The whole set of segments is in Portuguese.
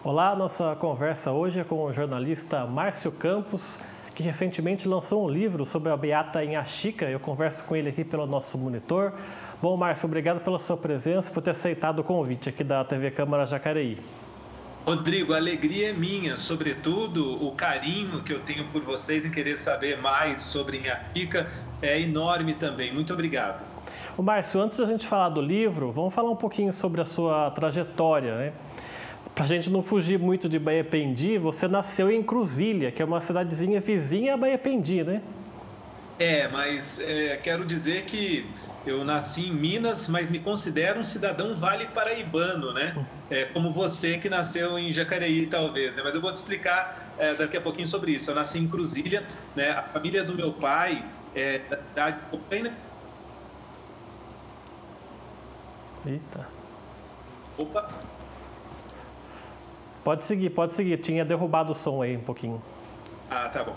Olá, nossa conversa hoje é com o jornalista Márcio Campos, que recentemente lançou um livro sobre a Beata Inhaxica. Eu converso com ele aqui pelo nosso monitor. Bom, Márcio, obrigado pela sua presença e por ter aceitado o convite aqui da TV Câmara Jacareí. Rodrigo, a alegria é minha, sobretudo o carinho que eu tenho por vocês em querer saber mais sobre Inhaxica é enorme também. Muito obrigado. O Márcio, antes da gente falar do livro, vamos falar um pouquinho sobre a sua trajetória, né? Para a gente não fugir muito de Baependi, você nasceu em Cruzília, que é uma cidadezinha vizinha a Baependi, né? Mas quero dizer que eu nasci em Minas, mas me considero um cidadão vale paraibano, né? Como você que nasceu em Jacareí, talvez, né? Mas eu vou te explicar daqui a pouquinho sobre isso. Eu nasci em Cruzília, né? A família do meu pai é da cidade de Bocaina. Eita. Opa! Pode seguir. Tinha derrubado o som aí um pouquinho. Ah, tá bom.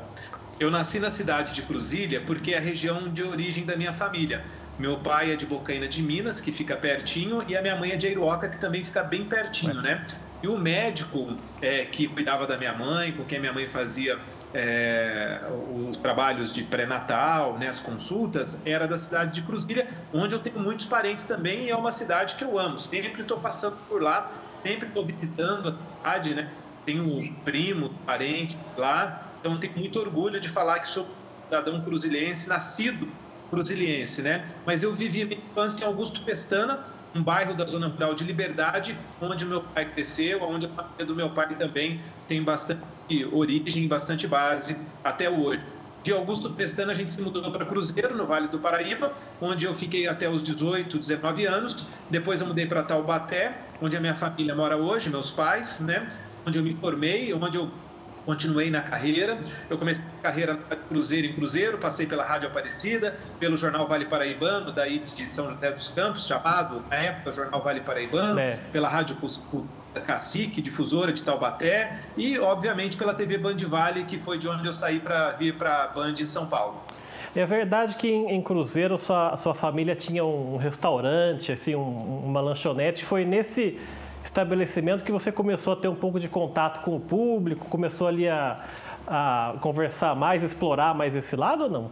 Eu nasci na cidade de Cruzília porque é a região de origem da minha família. Meu pai é de Bocaina de Minas, que fica pertinho, e a minha mãe é de Eiroca, que também fica bem pertinho, né? E o médico que cuidava da minha mãe, com quem minha mãe fazia os trabalhos de pré-natal, né, as consultas, era da cidade de Cruzília, onde eu tenho muitos parentes também, e é uma cidade que eu amo. Sempre estou passando por lá, sempre estou visitando a cidade, né? Tenho primo, parente lá. Então, tenho muito orgulho de falar que sou cidadão cruzilhense, nascido cruzilhense, né? Mas eu vivi a minha infância em Augusto Pestana, um bairro da zona rural de Liberdade, onde o meu pai cresceu, onde a família do meu pai também tem bastante origem, bastante base até hoje. De Augusto Pestana, a gente se mudou para Cruzeiro, no Vale do Paraíba, onde eu fiquei até os 18, 19 anos. Depois eu mudei para Taubaté, onde a minha família mora hoje, meus pais, né? Onde eu me formei, onde eu continuei na carreira. Eu comecei a carreira na Cruzeiro em Cruzeiro, passei pela Rádio Aparecida, pelo Jornal Vale Paraibano, daí de São José dos Campos, chamado, na época, Jornal Vale Paraibano, pela Rádio Cacique, difusora de Taubaté, e, obviamente, pela TV Band Vale, que foi de onde eu saí para vir para a Band em São Paulo. É verdade que em Cruzeiro sua família tinha um restaurante, assim, uma lanchonete. Foi nesse estabelecimento que você começou a ter um pouco de contato com o público, começou ali a conversar mais, explorar mais esse lado ou não?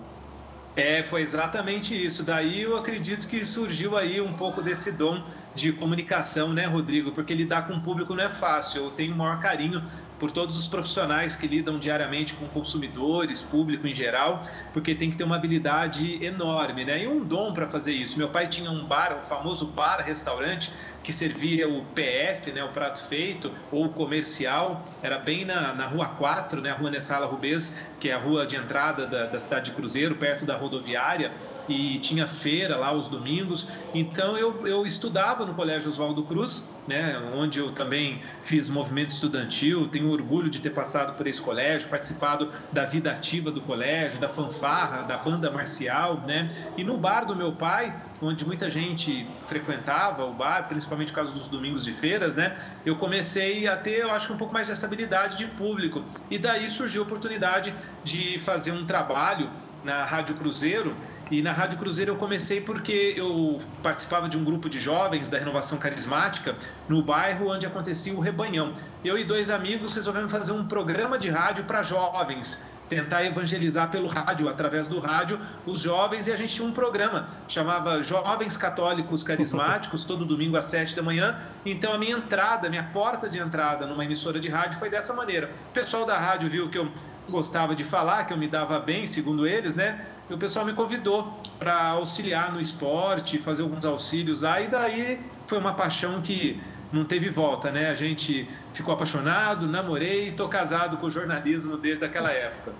Foi exatamente isso. Daí eu acredito que surgiu aí um pouco desse dom de comunicação, né, Rodrigo? Porque lidar com o público não é fácil. Eu tenho o maior carinho por todos os profissionais que lidam diariamente com consumidores, público em geral, porque tem que ter uma habilidade enorme, né? E um dom para fazer isso. Meu pai tinha um bar, o famoso bar-restaurante, que servia o PF, né, o prato feito, ou o comercial, era bem na Rua 4, né, a Rua Nessala Rubens, que é a rua de entrada da cidade de Cruzeiro, perto da rodoviária, e tinha feira lá aos domingos. Então eu estudava no Colégio Oswaldo Cruz, né, onde eu também fiz movimento estudantil, tenho orgulho de ter passado por esse colégio, participado da vida ativa do colégio, da fanfarra, da banda marcial, né? E no bar do meu pai, onde muita gente frequentava o bar, principalmente por causa dos domingos de feiras, né? Eu comecei a ter, eu acho, um pouco mais de estabilidade de público. E daí surgiu a oportunidade de fazer um trabalho na Rádio Cruzeiro. E na Rádio Cruzeiro eu comecei porque eu participava de um grupo de jovens da Renovação Carismática no bairro onde acontecia o Rebanhão. Eu e dois amigos resolvemos fazer um programa de rádio para jovens, tentar evangelizar pelo rádio, através do rádio, os jovens, e a gente tinha um programa, chamava Jovens Católicos Carismáticos, todo domingo às 7 da manhã. Então a minha entrada, minha porta de entrada numa emissora de rádio foi dessa maneira. O pessoal da rádio viu que eu gostava de falar, que eu me dava bem, segundo eles, né? E o pessoal me convidou para auxiliar no esporte, fazer alguns auxílios lá, e daí foi uma paixão que não teve volta, né? A gente ficou apaixonado, namorei e estou casado com o jornalismo desde aquela época.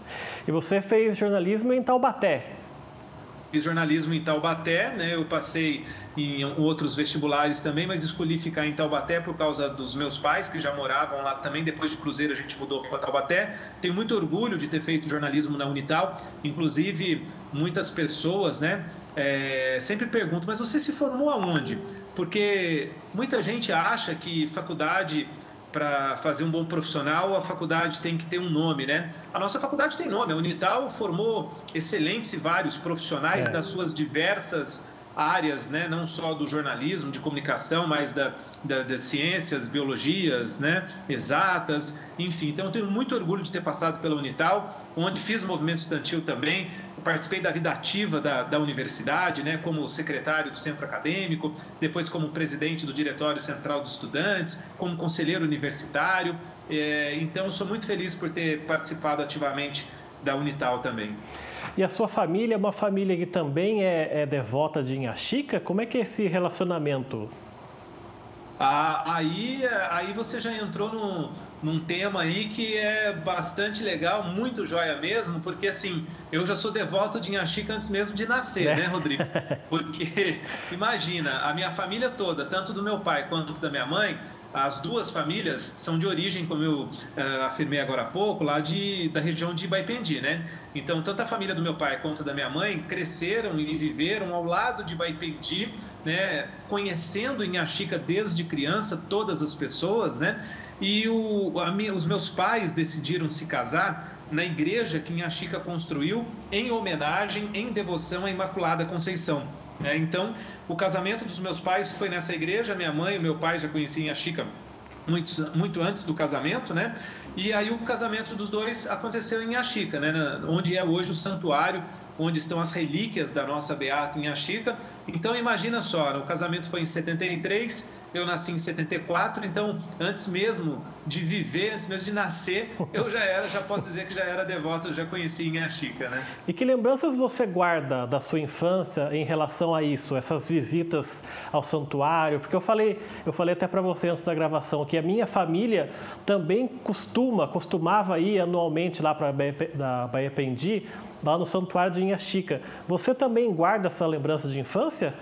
E você fez jornalismo em Taubaté? Fiz jornalismo em Taubaté, né? Eu passei em outros vestibulares também, mas escolhi ficar em Taubaté por causa dos meus pais, que já moravam lá também. Depois de Cruzeiro, a gente mudou para Taubaté. Tenho muito orgulho de ter feito jornalismo na Unital. Inclusive, muitas pessoas, né, sempre perguntam, mas você se formou aonde? Porque muita gente acha que faculdade, para fazer um bom profissional, a faculdade tem que ter um nome, né? A nossa faculdade tem nome, a Unital formou excelentes e vários profissionais das suas diversas áreas, né, não só do jornalismo, de comunicação, mas das ciências, biologias, né, exatas, enfim. Então, eu tenho muito orgulho de ter passado pela Unital, onde fiz movimento estudantil também, participei da vida ativa da universidade, né, como secretário do centro acadêmico, depois como presidente do Diretório Central dos Estudantes, como conselheiro universitário. Então, sou muito feliz por ter participado ativamente da Unital também. E a sua família é uma família que também é devota de Inha Chica? Como é que é esse relacionamento? Aí você já entrou num tema aí que é bastante legal, muito joia mesmo, porque assim, eu já sou devoto de Inha Chica antes mesmo de nascer, né, Rodrigo? Porque, imagina, a minha família toda, tanto do meu pai quanto da minha mãe, as duas famílias são de origem, como eu afirmei agora há pouco, lá da região de Baipendi, né? Então, tanto a família do meu pai quanto da minha mãe cresceram e viveram ao lado de Baipendi, né? Conhecendo Inha Chica desde criança, todas as pessoas, né? E os meus pais decidiram se casar na igreja que Inha Chica construiu em homenagem, em devoção à Imaculada Conceição. Então, o casamento dos meus pais foi nessa igreja. Minha mãe e meu pai já conheciam Inha Chica muito antes do casamento, né? E aí o casamento dos dois aconteceu em Inha Chica, né? Onde é hoje o santuário, onde estão as relíquias da nossa beata Inha Chica. Então, imagina só, o casamento foi em 73, eu nasci em 74, então, antes mesmo de viver, antes mesmo de nascer, eu já posso dizer que já era devoto, já conhecia Inha Chica, né? E que lembranças você guarda da sua infância em relação a isso, essas visitas ao santuário? Porque eu falei até para você antes da gravação que a minha família também costumava ir anualmente lá para Baipendi, lá no santuário de Inha Chica. Você também guarda essa lembrança de infância?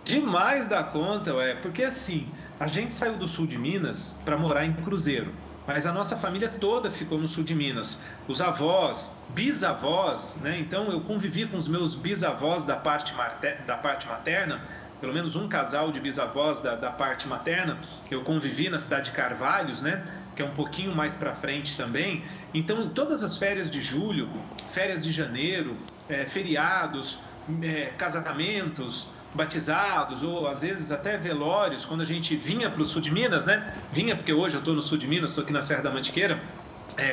Demais da conta, porque assim, a gente saiu do sul de Minas para morar em Cruzeiro, mas a nossa família toda ficou no sul de Minas. Os avós, bisavós, né? Então eu convivi com os meus bisavós da parte materna, pelo menos um casal de bisavós da parte materna, eu convivi na cidade de Carvalhos, né? Que é um pouquinho mais para frente também. Então, todas as férias de julho, férias de janeiro, feriados, casamentos, batizados ou às vezes até velórios, quando a gente vinha para o sul de Minas, né? Vinha porque hoje eu estou no sul de Minas, estou aqui na Serra da Mantiqueira.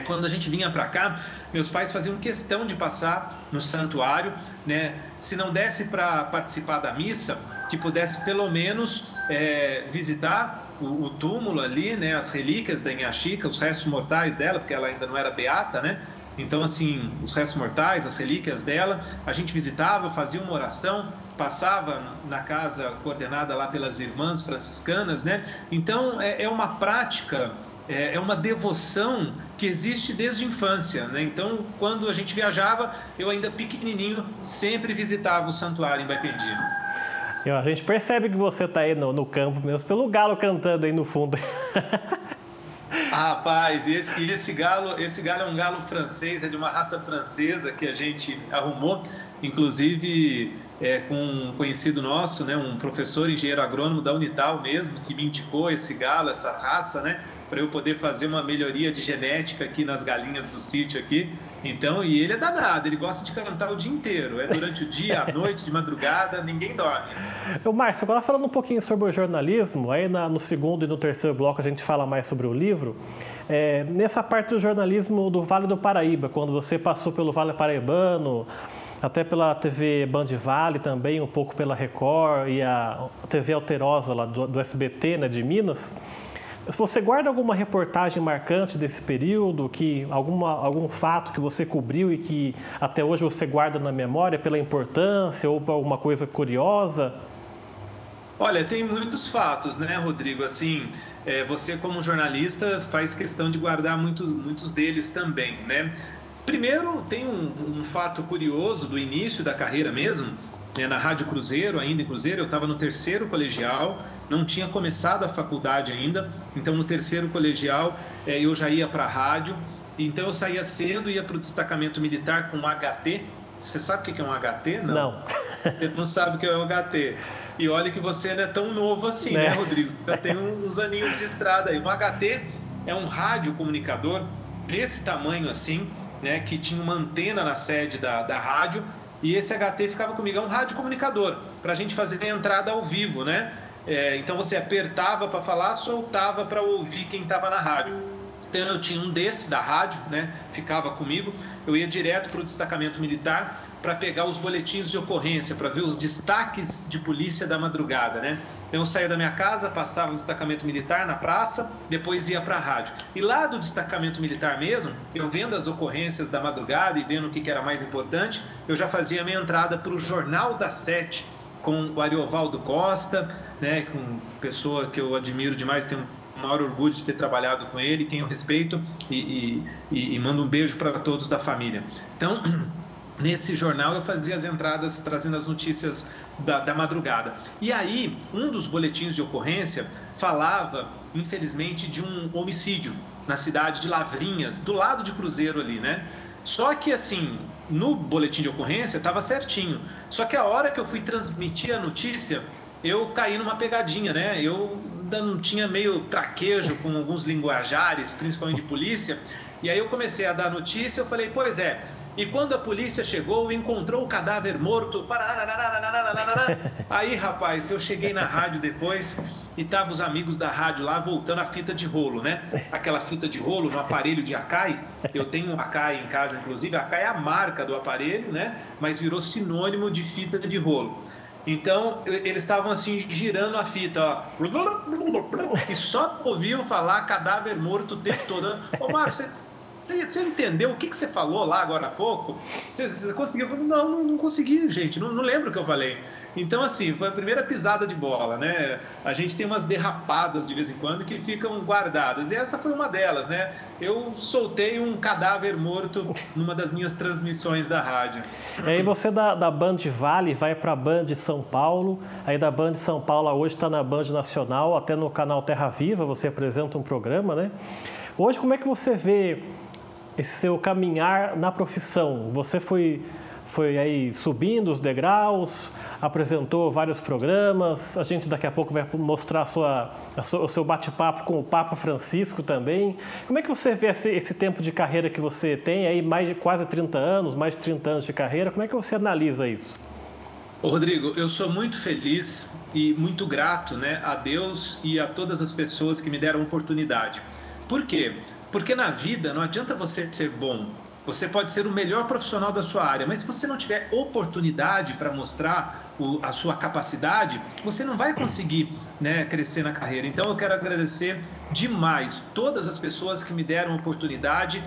Quando a gente vinha para cá, meus pais faziam questão de passar no santuário, né? Se não desse para participar da missa, que pudesse pelo menos visitar o túmulo ali, né? As relíquias da Inha Chica, os restos mortais dela, porque ela ainda não era beata, né? Então, assim, os restos mortais, as relíquias dela, a gente visitava, fazia uma oração, passava na casa coordenada lá pelas irmãs franciscanas, né? Então, é uma prática, é uma devoção que existe desde a infância, né? Então, quando a gente viajava, eu ainda pequenininho, sempre visitava o santuário em Baipendi. A gente percebe que você está aí no campo mesmo, pelo galo cantando aí no fundo. Rapaz, e esse galo é um galo francês, é de uma raça francesa que a gente arrumou, inclusive com um conhecido nosso, né, um professor engenheiro agrônomo da Unital mesmo, que me indicou esse galo, essa raça, né, para eu poder fazer uma melhoria de genética aqui nas galinhas do sítio aqui. Então, e ele é danado, ele gosta de cantar o dia inteiro, durante o dia, à noite, de madrugada, ninguém dorme. Márcio, agora falando um pouquinho sobre o jornalismo, aí no segundo e no terceiro bloco a gente fala mais sobre o livro. Nessa parte do jornalismo do Vale do Paraíba, quando você passou pelo Vale Paraibano, até pela TV Band Vale também, um pouco pela Record e a TV Alterosa lá do SBT, né, de Minas. Você guarda alguma reportagem marcante desse período, algum fato que você cobriu e que até hoje você guarda na memória pela importância ou por alguma coisa curiosa? Olha, tem muitos fatos, né, Rodrigo? Assim, você como jornalista faz questão de guardar muitos deles também, né? Primeiro, tem um fato curioso do início da carreira mesmo, na Rádio Cruzeiro, ainda em Cruzeiro, eu estava no terceiro colegial, não tinha começado a faculdade ainda, então no terceiro colegial eu já ia para a rádio, então eu saía cedo, ia para o destacamento militar com um HT. Você sabe o que é um HT? Não. Você não sabe o que é um HT. E olha que você não é tão novo assim, né, Rodrigo? Você já tem uns aninhos de estrada aí. Um HT é um radiocomunicador desse tamanho assim, né, que tinha uma antena na sede da rádio, e esse HT ficava comigo, é um radiocomunicador, para a gente fazer a entrada ao vivo, né? Então você apertava para falar, soltava para ouvir quem estava na rádio. Então eu tinha um desse da rádio, né? Ficava comigo, eu ia direto para o destacamento militar para pegar os boletins de ocorrência, para ver os destaques de polícia da madrugada, né? Então eu saía da minha casa, passava no destacamento militar na praça, depois ia para a rádio. E lá do destacamento militar mesmo, eu vendo as ocorrências da madrugada e vendo o que era mais importante, eu já fazia a minha entrada para o Jornal das 7, com o Ariovaldo Costa, né? Com pessoa que eu admiro demais, tenho o maior orgulho de ter trabalhado com ele, quem eu respeito, e mando um beijo para todos da família. Então, nesse jornal eu fazia as entradas trazendo as notícias da madrugada. E aí, um dos boletins de ocorrência falava, infelizmente, de um homicídio na cidade de Lavrinhas, do lado de Cruzeiro ali, né? Só que, assim, no boletim de ocorrência estava certinho. Só que a hora que eu fui transmitir a notícia, eu caí numa pegadinha, né? Eu ainda não tinha meio traquejo com alguns linguajares, principalmente de polícia. E aí eu comecei a dar notícia, eu falei, pois é. E quando a polícia chegou, encontrou o cadáver morto. Aí, rapaz, eu cheguei na rádio depois e estavam os amigos da rádio lá voltando a fita de rolo, né? Aquela fita de rolo no aparelho de Akai. Eu tenho um Akai em casa, inclusive. A Akai é a marca do aparelho, né? Mas virou sinônimo de fita de rolo. Então, eles estavam assim, girando a fita, ó. E só ouviam falar cadáver morto o tempo todo. Ô, Márcio, você entendeu o que você falou lá agora há pouco? Você conseguiu? Não consegui, gente. Não lembro o que eu falei. Então, assim, foi a primeira pisada de bola, né? A gente tem umas derrapadas de vez em quando que ficam guardadas. E essa foi uma delas, né? Eu soltei um cadáver morto numa das minhas transmissões da rádio. E aí você da Band Vale vai para a Band São Paulo. Aí da Band São Paulo hoje está na Band Nacional, até no canal Terra Viva, você apresenta um programa, né? Hoje, como é que você vê esse seu caminhar na profissão? Você foi aí subindo os degraus, apresentou vários programas, a gente daqui a pouco vai mostrar o seu bate-papo com o Papa Francisco também. Como é que você vê esse tempo de carreira que você tem, aí mais de quase 30 anos, mais de 30 anos de carreira, como é que você analisa isso? Ô, Rodrigo, eu sou muito feliz e muito grato, né, a Deus e a todas as pessoas que me deram oportunidade. Por quê? Porque na vida não adianta você ser bom. Você pode ser o melhor profissional da sua área, mas se você não tiver oportunidade para mostrar a sua capacidade, você não vai conseguir, né, crescer na carreira. Então eu quero agradecer demais todas as pessoas que me deram a oportunidade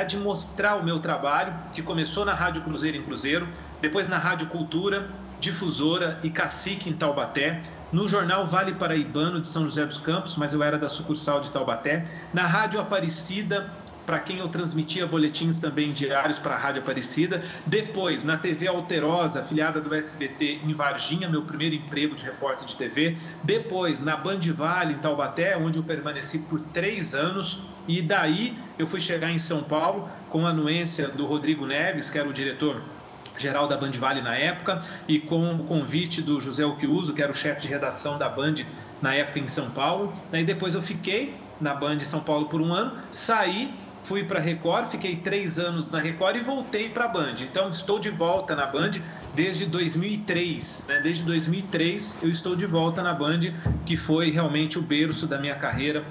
de mostrar o meu trabalho, que começou na Rádio Cruzeiro em Cruzeiro, depois na Rádio Cultura, Difusora e Cacique em Taubaté, no Jornal Vale Paraibano de São José dos Campos, mas eu era da sucursal de Taubaté, na Rádio Aparecida, para quem eu transmitia boletins também diários para a Rádio Aparecida. Depois, na TV Alterosa, afiliada do SBT em Varginha, meu primeiro emprego de repórter de TV. Depois, na Band Vale, em Taubaté, onde eu permaneci por 3 anos. E daí, eu fui chegar em São Paulo com a anuência do Rodrigo Neves, que era o diretor geral da Band Vale na época, e com o convite do José Occhiuso, que era o chefe de redação da Band na época em São Paulo. Daí depois eu fiquei na Band São Paulo por 1 ano, saí, fui para a Record, fiquei 3 anos na Record e voltei para a Band. Então, estou de volta na Band desde 2003. Né? Desde 2003 eu estou de volta na Band, que foi realmente o berço da minha carreira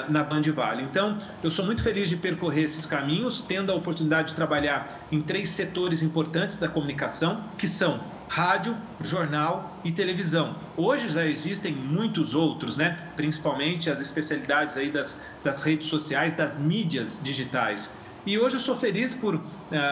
na Band Vale. Então, eu sou muito feliz de percorrer esses caminhos, tendo a oportunidade de trabalhar em 3 setores importantes da comunicação, que são rádio, jornal e televisão. Hoje já existem muitos outros, né? Principalmente as especialidades aí das redes sociais, das mídias digitais. E hoje eu sou feliz por,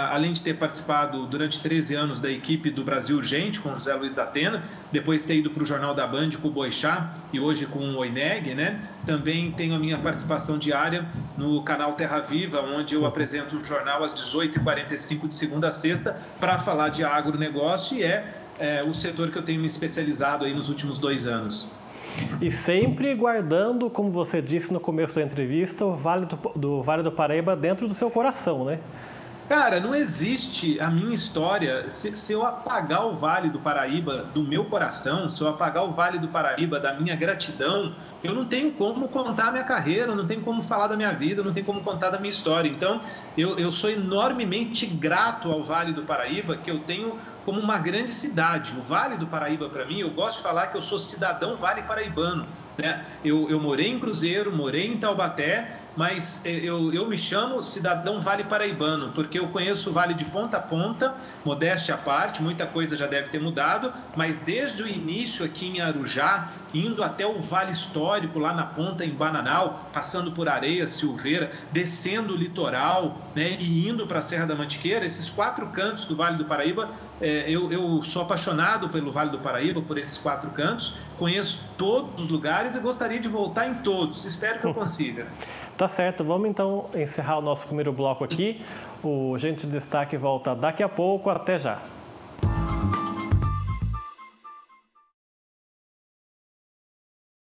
além de ter participado durante 13 anos da equipe do Brasil Urgente, com José Luiz da Atena, depois ter ido para o Jornal da Band com o Boixá e hoje com o Oineg, né? Também tenho a minha participação diária no canal Terra Viva, onde eu apresento o jornal às 18h45 de segunda a sexta para falar de agronegócio, e é o setor que eu tenho me especializado aí nos últimos 2 anos. E sempre guardando, como você disse no começo da entrevista, o Vale do Paraíba dentro do seu coração, né? Cara, não existe a minha história. Se eu apagar o Vale do Paraíba do meu coração, se eu apagar o Vale do Paraíba da minha gratidão, eu não tenho como contar a minha carreira, eu não tenho como falar da minha vida, eu não tenho como contar da minha história. Então, eu sou enormemente grato ao Vale do Paraíba, que eu tenho como uma grande cidade. O Vale do Paraíba, para mim, eu gosto de falar que eu sou cidadão vale paraibano, né? Eu morei em Cruzeiro, morei em Taubaté, mas eu me chamo cidadão vale paraibano, porque eu conheço o vale de ponta a ponta, modéstia à parte, muita coisa já deve ter mudado, mas desde o início aqui em Arujá, indo até o Vale Histórico, lá na ponta em Bananal, passando por Areia, Silveira, descendo o litoral, né, e indo para a Serra da Mantiqueira, esses 4 cantos do Vale do Paraíba, eu sou apaixonado pelo Vale do Paraíba, por esses 4 cantos, conheço todos os lugares e gostaria de voltar em todos, espero que eu consiga. Tá certo, vamos então encerrar o nosso primeiro bloco aqui. O Gente de Destaque volta daqui a pouco, até já.